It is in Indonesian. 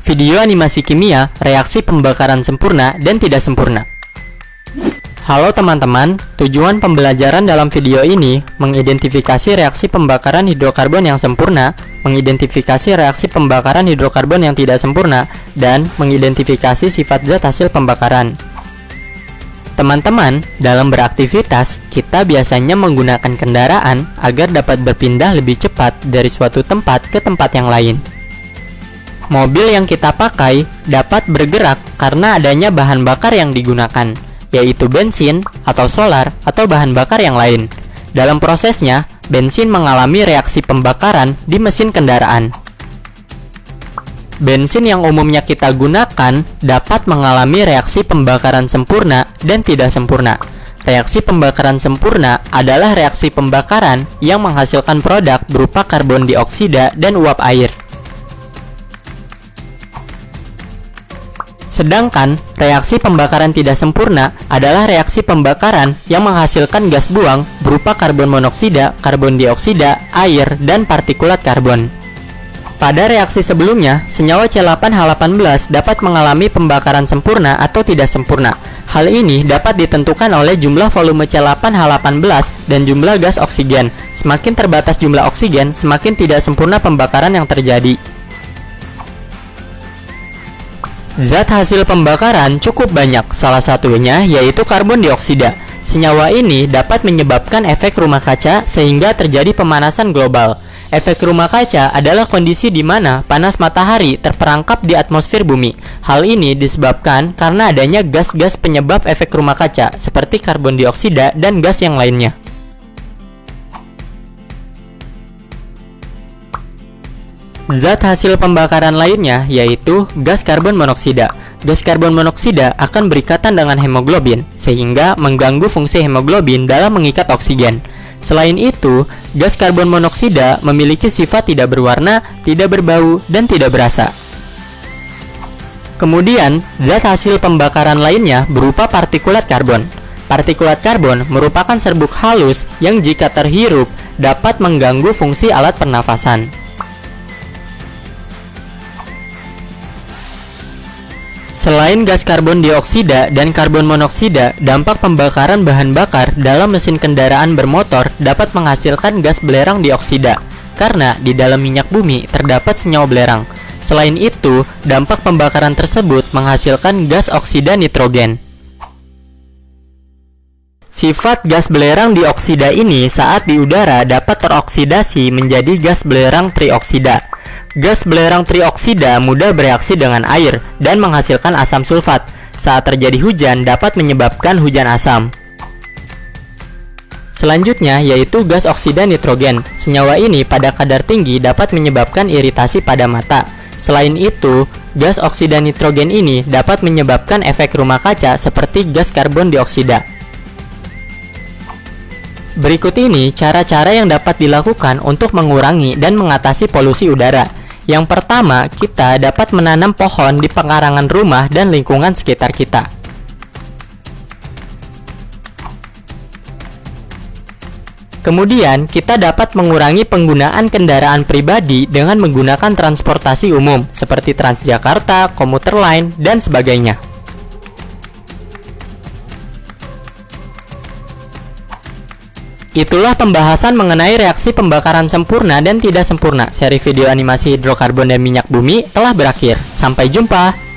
Video animasi kimia, reaksi pembakaran sempurna dan tidak sempurna. Halo teman-teman, tujuan pembelajaran dalam video ini mengidentifikasi reaksi pembakaran hidrokarbon yang sempurna, mengidentifikasi reaksi pembakaran hidrokarbon yang tidak sempurna, dan mengidentifikasi sifat zat hasil pembakaran. Teman-teman, dalam beraktivitas, kita biasanya menggunakan kendaraan agar dapat berpindah lebih cepat dari suatu tempat ke tempat yang lain. Mobil yang kita pakai dapat bergerak karena adanya bahan bakar yang digunakan, yaitu bensin, atau solar, atau bahan bakar yang lain. Dalam prosesnya, bensin mengalami reaksi pembakaran di mesin kendaraan. Bensin yang umumnya kita gunakan dapat mengalami reaksi pembakaran sempurna dan tidak sempurna. Reaksi pembakaran sempurna adalah reaksi pembakaran yang menghasilkan produk berupa karbon dioksida dan uap air. Sedangkan, reaksi pembakaran tidak sempurna adalah reaksi pembakaran yang menghasilkan gas buang berupa karbon monoksida, karbon dioksida, air, dan partikulat karbon. Pada reaksi sebelumnya, senyawa C8H18 dapat mengalami pembakaran sempurna atau tidak sempurna. Hal ini dapat ditentukan oleh jumlah volume C8H18 dan jumlah gas oksigen. Semakin terbatas jumlah oksigen, semakin tidak sempurna pembakaran yang terjadi. Zat hasil pembakaran cukup banyak, salah satunya yaitu karbon dioksida. Senyawa ini dapat menyebabkan efek rumah kaca sehingga terjadi pemanasan global. Efek rumah kaca adalah kondisi di mana panas matahari terperangkap di atmosfer bumi. Hal ini disebabkan karena adanya gas-gas penyebab efek rumah kaca seperti karbon dioksida dan gas yang lainnya. Zat hasil pembakaran lainnya yaitu gas karbon monoksida. Gas karbon monoksida akan berikatan dengan hemoglobin, sehingga mengganggu fungsi hemoglobin dalam mengikat oksigen. Selain itu, gas karbon monoksida memiliki sifat tidak berwarna, tidak berbau, dan tidak berasa. Kemudian, zat hasil pembakaran lainnya berupa partikulat karbon. Partikulat karbon merupakan serbuk halus yang jika terhirup dapat mengganggu fungsi alat pernafasan. Selain gas karbon dioksida dan karbon monoksida, dampak pembakaran bahan bakar dalam mesin kendaraan bermotor dapat menghasilkan gas belerang dioksida, karena di dalam minyak bumi terdapat senyawa belerang. Selain itu, dampak pembakaran tersebut menghasilkan gas oksida nitrogen. Sifat gas belerang dioksida ini saat di udara dapat teroksidasi menjadi gas belerang trioksida. Gas belerang trioksida mudah bereaksi dengan air dan menghasilkan asam sulfat. Saat terjadi hujan dapat menyebabkan hujan asam. Selanjutnya yaitu gas oksida nitrogen. Senyawa ini pada kadar tinggi dapat menyebabkan iritasi pada mata. Selain itu, gas oksida nitrogen ini dapat menyebabkan efek rumah kaca seperti gas karbon dioksida. Berikut ini cara-cara yang dapat dilakukan untuk mengurangi dan mengatasi polusi udara. Yang pertama, kita dapat menanam pohon di pekarangan rumah dan lingkungan sekitar kita. Kemudian, kita dapat mengurangi penggunaan kendaraan pribadi dengan menggunakan transportasi umum seperti Transjakarta, komuter lain, dan sebagainya. Itulah pembahasan mengenai reaksi pembakaran sempurna dan tidak sempurna. Seri video animasi hidrokarbon dan minyak bumi telah berakhir. Sampai jumpa!